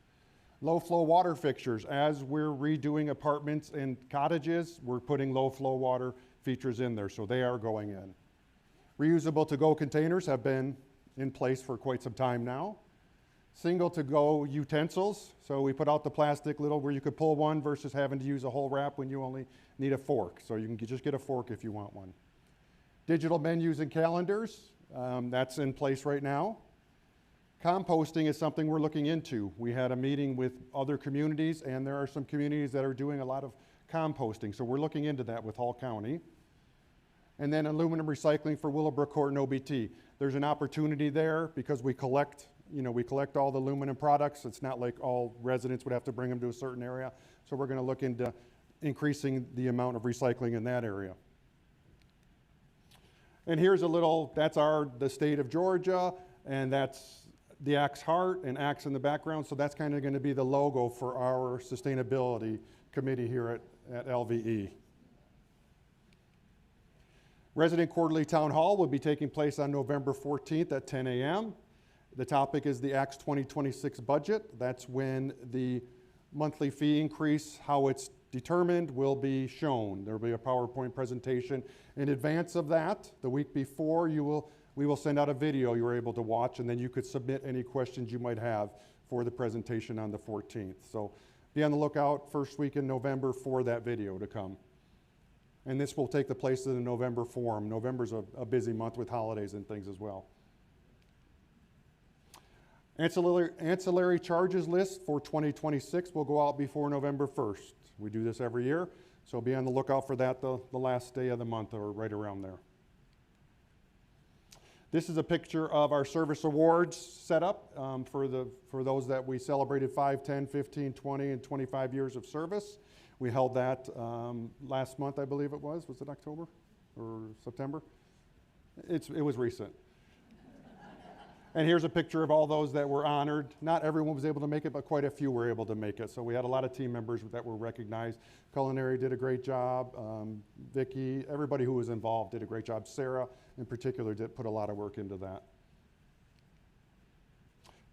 Low flow water fixtures, as we're redoing apartments and cottages, we're putting low flow water features in there, so they are going in. Reusable to-go containers have been in place for quite some time now. Single to-go utensils, so we put out the plastic little where you could pull one versus having to use a whole wrap when you only need a fork. So you can just get a fork if you want one. Digital menus and calendars, that's in place right now. Composting is something we're looking into. We had a meeting with other communities, and there are some communities that are doing a lot of composting, so we're looking into that with Hall County. And then aluminum recycling for Willowbrook Court and OBT. There's an opportunity there because we collect all the aluminum products. It's not like all residents would have to bring them to a certain area. So we're going to look into increasing the amount of recycling in that area. And here's that's the state of Georgia, and that's the axe heart and axe in the background. So that's kind of going to be the logo for our sustainability committee here at LVE. Resident Quarterly Town Hall will be taking place on November 14th at 10 a.m. The topic is the Acts 2026 budget. That's when the monthly fee increase, how it's determined, will be shown. There will be a PowerPoint presentation in advance of that. The week before, we will send out a video you're able to watch, and then you could submit any questions you might have for the presentation on the 14th. So be on the lookout first week in November for that video to come. And this will take the place of the November Forum. November's a busy month with holidays and things as well. Ancillary charges list for 2026 will go out before November 1st. We do this every year, so be on the lookout for that the last day of the month or right around there. This is a picture of our service awards setup for those that we celebrated 5, 10, 15, 20, and 25 years of service. We held that last month, I believe it was. Was it October or September? It was recent. And here's a picture of all those that were honored. Not everyone was able to make it, but quite a few were able to make it. So we had a lot of team members that were recognized. Culinary did a great job. Vicki, everybody who was involved did a great job. Sarah, in particular, did put a lot of work into that.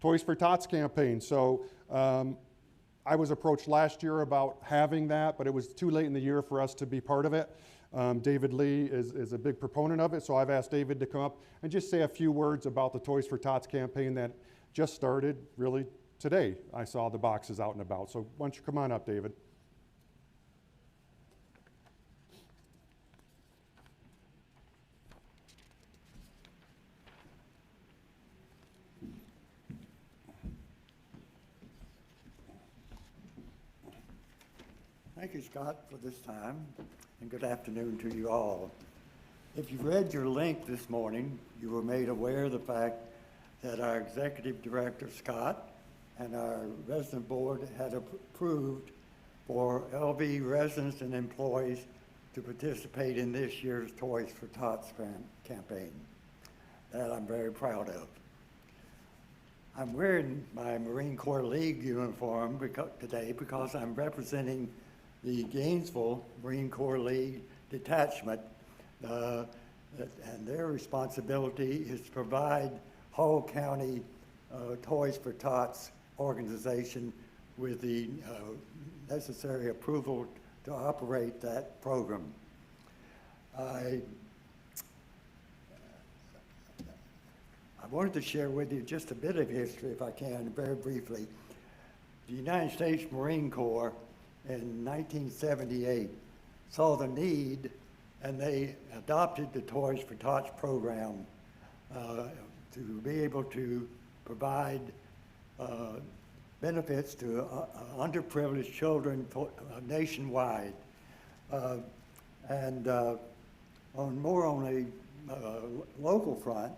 Toys for Tots campaign. So I was approached last year about having that, but it was too late in the year for us to be part of it. David Lee is a big proponent of it, so I've asked David to come up and just say a few words about the Toys for Tots campaign that just started really today. I saw the boxes out and about, so why don't you come on up, David. Thank you, Scott, for this time, and good afternoon to you all. If you read your link this morning, you were made aware of the fact that our Executive Director, Scott, and our resident board had approved for LV residents and employees to participate in this year's Toys for Tots campaign. That I'm very proud of. I'm wearing my Marine Corps League uniform today because I'm representing the Gainesville Marine Corps League detachment, and their responsibility is to provide Hall County Toys for Tots organization with the necessary approval to operate that program. I wanted to share with you just a bit of history, if I can, very briefly. The United States Marine Corps in 1978 saw the need, and they adopted the Toys for Tots program to be able to provide benefits to underprivileged children nationwide. And on a local front,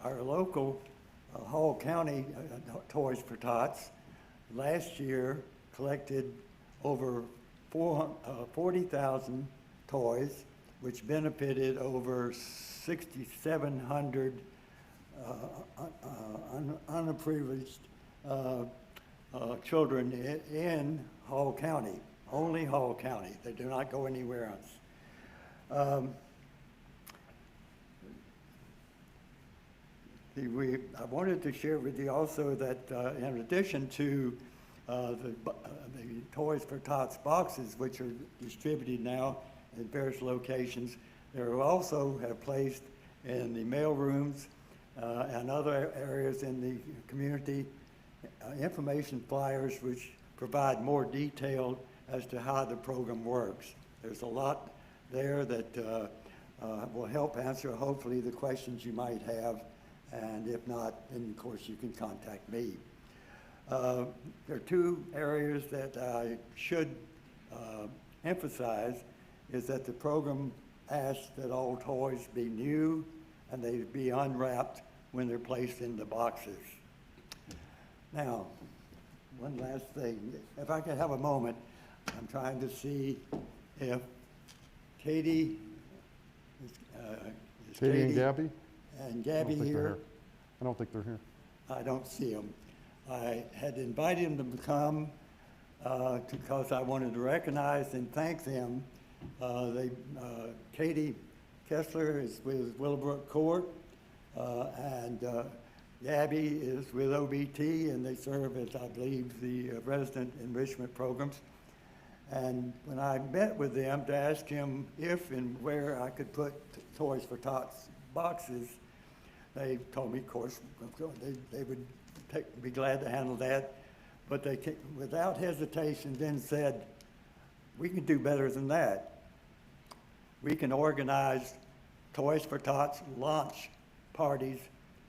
our local Hall County Toys for Tots last year collected over 40,000 toys, which benefited over 6,700 unprivileged children in Hall County, only Hall County. They do not go anywhere else. I wanted to share with you also that in addition to the Toys for Tots boxes, which are distributed now in various locations, there also have placed in the mail rooms and other areas in the community information flyers which provide more detail as to how the program works. There's a lot there that will help answer hopefully the questions you might have, and if not, then of course you can contact me. There are two areas that I should emphasize, is that the program asks that all toys be new and they be unwrapped when they're placed in the boxes. Now, one last thing, if I could have a moment, I'm trying to see if Katie, is Katie and Gabby? And Gabby here. I don't think they're here. I don't see them. I had invited them to come because I wanted to recognize and thank them. Katie Kessler is with Willowbrook Court, and Gabby is with OBT, and they serve as, I believe, the resident enrichment programs. And when I met with them to ask him if and where I could put Toys for Tots boxes, they told me, of course, they would be glad to handle that. But they, without hesitation, then said, we can do better than that. We can organize Toys for Tots launch parties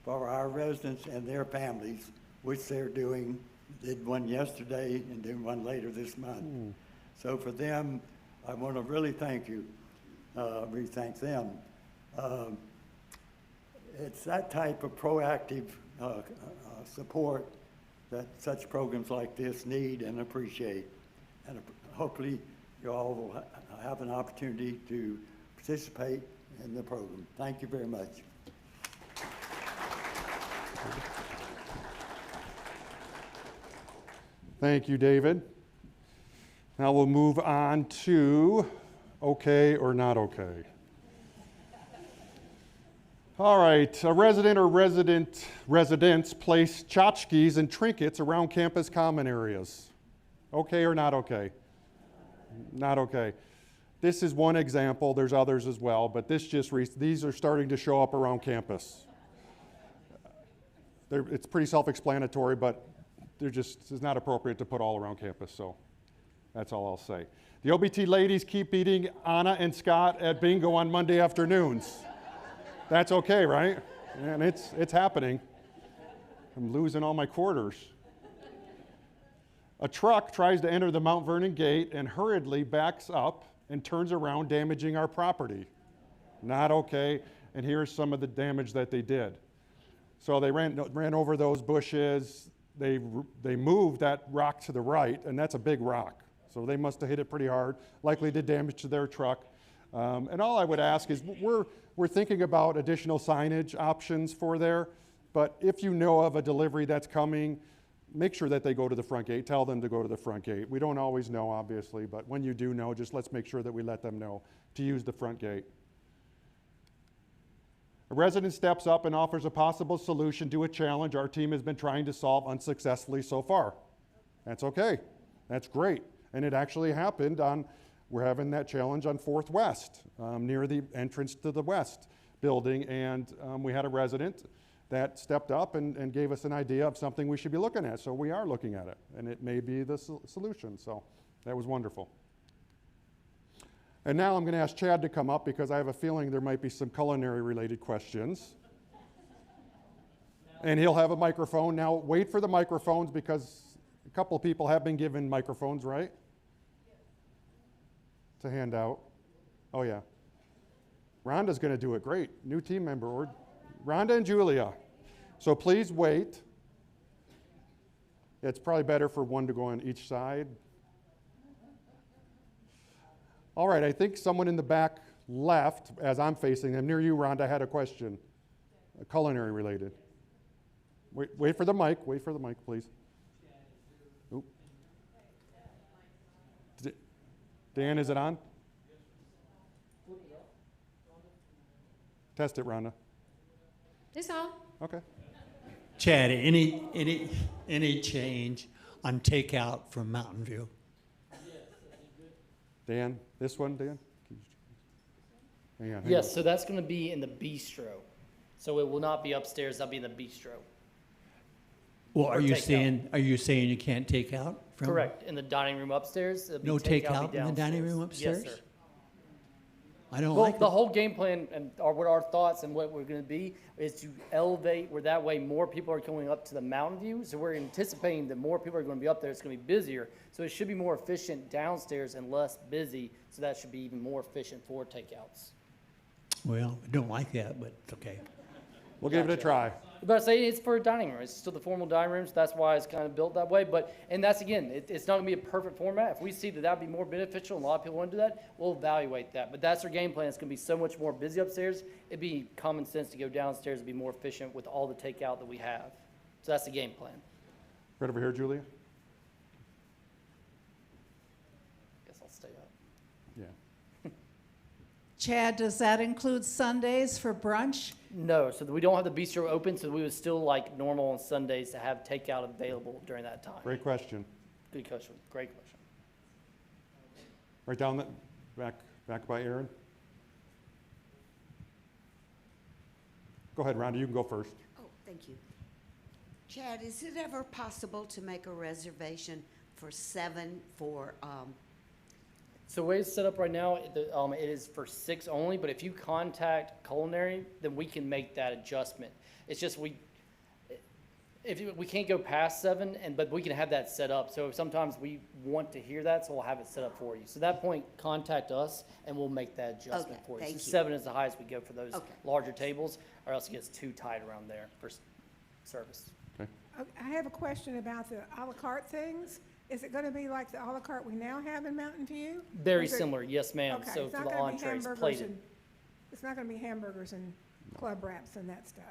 for our residents and their families, which they're doing. Did one yesterday and doing one later this month. So for them, I want to really thank you, really thank them. It's that type of proactive support that such programs like this need and appreciate. And hopefully you all will have an opportunity to participate in the program. Thank you very much. Thank you, David. Now we'll move on to okay or not okay. All right, a resident or residents place tchotchkes and trinkets around campus common areas. Okay or not okay? Not okay. This is one example. There's others as well, but these are starting to show up around campus. It's pretty self-explanatory, but it's not appropriate to put all around campus, so that's all I'll say. The OBT ladies keep beating Anna and Scott at bingo on Monday afternoons. That's okay, right? And it's happening. I'm losing all my quarters. A truck tries to enter the Mount Vernon gate and hurriedly backs up and turns around, damaging our property. Not okay, and here's some of the damage that they did. So they ran over those bushes. They moved that rock to the right, and that's a big rock. So they must have hit it pretty hard, likely did damage to their truck. And all I would ask is, we're thinking about additional signage options for there, but if you know of a delivery that's coming, make sure that they go to the front gate. Tell them to go to the front gate. We don't always know, obviously, but when you do know, just let's make sure that we let them know to use the front gate. A resident steps up and offers a possible solution to a challenge our team has been trying to solve unsuccessfully so far. That's okay. That's great. And it actually happened we're having that challenge on 4th West, near the entrance to the West building, and we had a resident that stepped up and gave us an idea of something we should be looking at. So we are looking at it, and it may be the solution. So that was wonderful. And now I'm going to ask Chad to come up because I have a feeling there might be some culinary related questions. And he'll have a microphone. Now wait for the microphones because a couple of people have been given microphones, right? To hand out. Oh yeah. Rhonda's going to do it great. New team member. Rhonda and Julia. So please wait. It's probably better for one to go on each side. All right, I think someone in the back left as I'm facing them. Near you, Rhonda, had a question. Culinary related. Wait for the mic. Wait for the mic, please. Oop. Dan, is it on? Test it, Rhonda. It's on. Okay. Chad, any change on takeout from Mountain View? Dan, this one, Dan? Hang on. Yes, so that's gonna be in the bistro. So it will not be upstairs, that'll be in the bistro. Well, Or are you takeout. saying you can't take out from? Correct, in the dining room upstairs. It'll be No takeout takeout in the dining room upstairs? Yes, sir. I don't Well, like the it. whole game plan and what our thoughts and what we're gonna be is to elevate where that way more people are going up to the Mountain View. So we're anticipating that more people are gonna be up there, it's gonna be busier. So it should be more efficient downstairs and less busy, so that should be even more efficient for takeouts. Well, I don't like that, but it's okay. We'll give it a try. But I say it's for a dining room. It's still the formal dining room, so that's why it's kind of built that way. And that's again, it's not gonna be a perfect format. If we see that that'd be more beneficial and a lot of people want to do that, we'll evaluate that. But that's our game plan. It's gonna be so much more busy upstairs. It'd be common sense to go downstairs and be more efficient with all the takeout that we have. So that's the game plan. Right over here, Julia. stay up. Yeah. Chad, does that include Sundays for brunch? No, so we don't have the bistro open, so we would still like normal on Sundays to have takeout available during that time. Great question. Good question, great question. Right down the back by Aaron. Go ahead, Rhonda, you can go first. Oh, thank you. Chad, is it ever possible to make a reservation for 7 for, So the way it's set up right now, it is for 6 only, but if you contact culinary, then we can make that adjustment. It's just we can't go past 7, but we can have that set up. So sometimes we want to hear that, so we'll have it set up for you. So at that point, contact us and we'll make that adjustment Okay, for you. thank So you. 7 is the highest we go for those Okay. larger tables, or else it gets too tight around there for service. Okay. I have a question about the à la carte things. Is it gonna be like the à la carte we now have in Mountain View? Very Or is it- similar, yes ma'am. Okay, So it's for not the gonna be entrees, hamburgers plated. and- It's not gonna be hamburgers and club wraps and that stuff.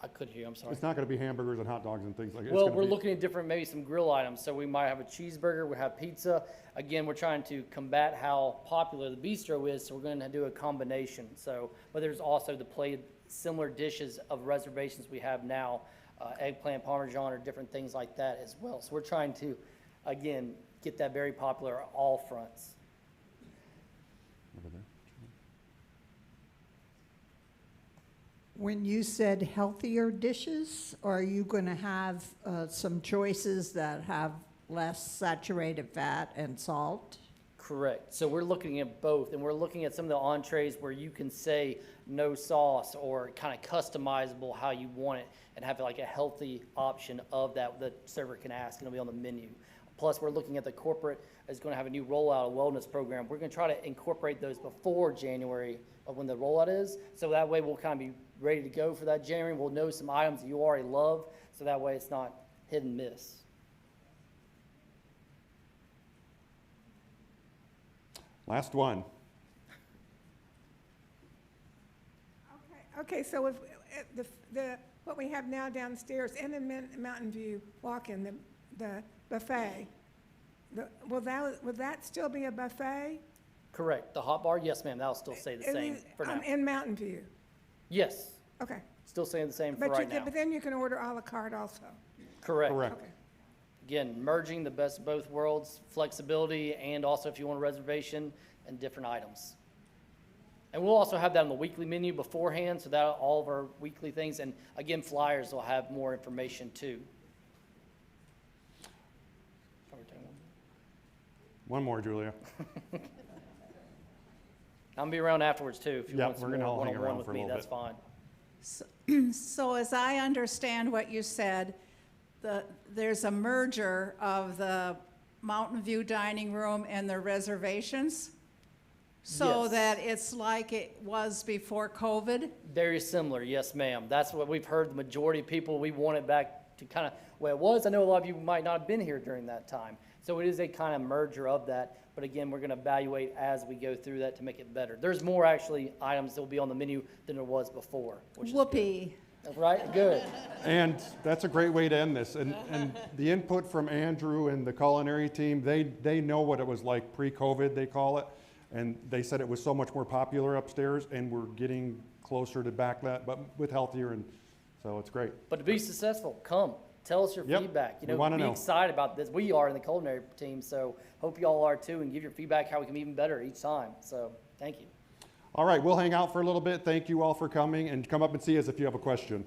I couldn't hear, I'm sorry. It's not going to be hamburgers and hot dogs and things like that. Well, we're looking at different, maybe some grill items. So we might have a cheeseburger, we have pizza. Again, we're trying to combat how popular the bistro is, so we're going to do a combination. So, but there's also the plated similar dishes of reservations we have now, eggplant parmesan or different things like that as well. So we're trying to, again, get that very popular on all fronts. Over there. When you said healthier dishes, are you going to have some choices that have less saturated fat and salt? Correct. So we're looking at both, and we're looking at some of the entrees where you can say no sauce or kind of customizable how you want it and have like a healthy option of that the server can ask, and it'll be on the menu. Plus, we're looking at the corporate is going to have a new rollout, a wellness program. We're going to try to incorporate those before January of when the rollout is, so that way we'll kind of be ready to go for that January. We'll know some items that you already love, so that way it's not hit and miss. Last one. Okay, so if, what we have now downstairs in the Mountain View walk-in, the buffet, will that still be a buffet? Correct. The hot bar, yes ma'am, that'll still stay the same for now. In Mountain View? Yes, Okay. still staying the same for But right now. but then you can order à la carte also? Correct. Correct. Okay. Again, merging the best of both worlds, flexibility, and also if you want a reservation and different items. And we'll also have that on the weekly menu beforehand, so that all of our weekly things, and again, flyers will have more information too. One more, Julia. I'll be around afterwards too, if you Yeah, want some we're gonna more all hang one-on-one around with for a me, little that's bit. fine. So as I understand what you said, there's a merger of the Mountain View dining room and the reservations? So Yes. that it's like it was before COVID? Very similar, yes ma'am. That's what we've heard, the majority of people, we want it back to kind of where it was. I know a lot of you might not have been here during that time. So it is a kind of merger of that, but again, we're gonna evaluate as we go through that to make it better. There's more actually items that will be on the menu than there was before, which is good. Whoopee. Right, good. And that's a great way to end this. And the input from Andrew and the culinary team, they know what it was like pre-COVID, they call it. And they said it was so much more popular upstairs, and we're getting closer to back that, but with healthier, and so it's great. But to be successful, come, tell us your Yep, feedback. we wanna Be know. excited about this. We are in the culinary team, so hope you all are too, and give your feedback how we can be even better each time. So, thank you. All right, we'll hang out for a little bit. Thank you all for coming, and come up and see us if you have a question.